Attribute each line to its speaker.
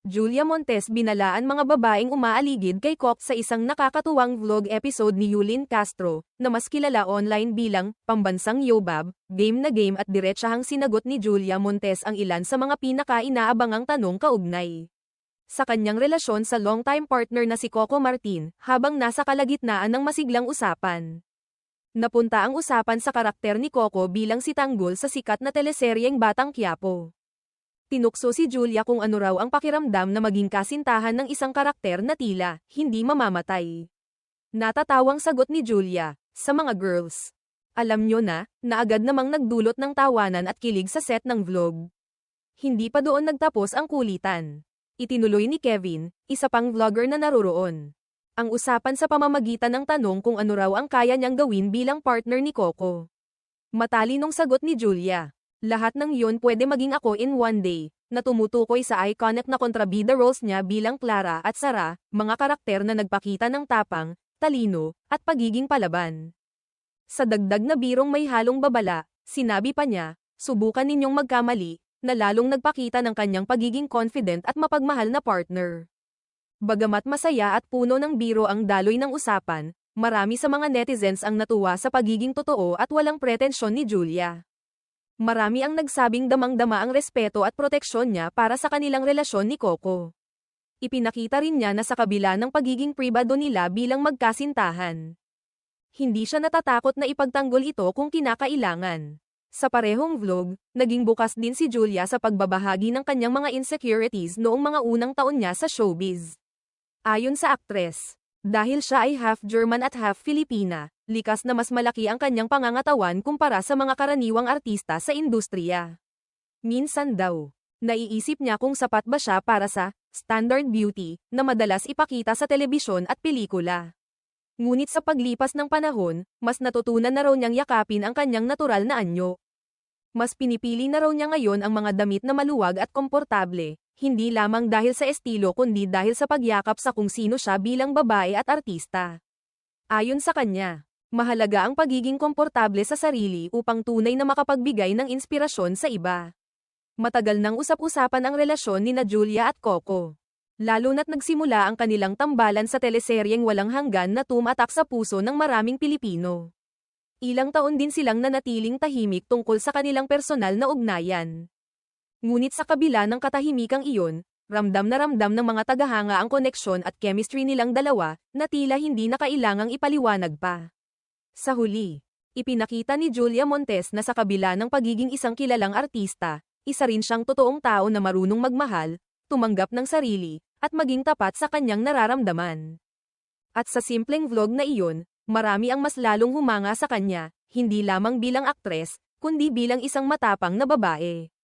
Speaker 1: Julia Montes binalaan mga babaeng umaaligid kay Kok sa isang nakakatuwang vlog episode ni Yulin Castro, na mas kilala online bilang Pambansang Yobab, Game na Game at diretsahang sinagot ni Julia Montes ang ilan sa mga pinaka-inaabangang tanong kaugnay sa kanyang relasyon sa longtime partner na si Coco Martin, habang nasa kalagitnaan ng masiglang usapan. Napunta ang usapan sa karakter ni Coco bilang si Tanggol sa sikat na teleseryeng Batang Quiapo. Tinukso si Julia kung ano raw ang pakiramdam na maging kasintahan ng isang karakter na tila hindi mamamatay. Natatawang sagot ni Julia, sa mga girls. Alam nyo na agad namang nagdulot ng tawanan at kilig sa set ng vlog. Hindi pa doon nagtapos ang kulitan. Itinuloy ni Kevin, isa pang vlogger na naroroon, ang usapan sa pamamagitan ng tanong kung ano raw ang kaya niyang gawin bilang partner ni Coco. Matalinong sagot ni Julia. Lahat ng yun pwede maging ako in one day, na tumutukoy sa iconic na kontrabida roles niya bilang Clara at Sara, mga karakter na nagpakita ng tapang, talino, at pagiging palaban. Sa dagdag na birong may halong babala, sinabi pa niya, subukan ninyong magkamali, na lalong nagpakita ng kanyang pagiging confident at mapagmahal na partner. Bagamat masaya at puno ng biro ang daloy ng usapan, marami sa mga netizens ang natuwa sa pagiging totoo at walang pretensyon ni Julia. Marami ang nagsabing damang-dama ang respeto at proteksyon niya para sa kanilang relasyon ni Coco. Ipinakita rin niya na sa kabila ng pagiging pribado nila bilang magkasintahan, hindi siya natatakot na ipagtanggol ito kung kinakailangan. Sa parehong vlog, naging bukas din si Julia sa pagbabahagi ng kanyang mga insecurities noong mga unang taon niya sa showbiz. Ayon sa aktres, dahil siya ay half German at half Filipina, likas na mas malaki ang kanyang pangangatawan kumpara sa mga karaniwang artista sa industriya. Minsan daw, naiisip niya kung sapat ba siya para sa standard beauty na madalas ipakita sa telebisyon at pelikula. Ngunit sa paglipas ng panahon, mas natutunan na raw niyang yakapin ang kanyang natural na anyo. Mas pinipili na raw niya ngayon ang mga damit na maluwag at komportable, hindi lamang dahil sa estilo kundi dahil sa pagyakap sa kung sino siya bilang babae at artista. Ayon sa kanya, mahalaga ang pagiging komportable sa sarili upang tunay na makapagbigay ng inspirasyon sa iba. Matagal nang usap-usapan ang relasyon ni Julia at Coco. Lalo na't nagsimula ang kanilang tambalan sa teleseryeng walang hanggan na tumatak sa puso ng maraming Pilipino. Ilang taon din silang nanatiling tahimik tungkol sa kanilang personal na ugnayan. Ngunit sa kabila ng katahimikang iyon, ramdam ng mga tagahanga ang koneksyon at chemistry nilang dalawa, na tila hindi na kailangang ipaliwanag pa. Sa huli, ipinakita ni Julia Montes na sa kabila ng pagiging isang kilalang artista, isa rin siyang totoong tao na marunong magmahal, tumanggap ng sarili, at maging tapat sa kanyang nararamdaman. At sa simpleng vlog na iyon, marami ang mas lalong humanga sa kanya, hindi lamang bilang aktres, kundi bilang isang matapang na babae.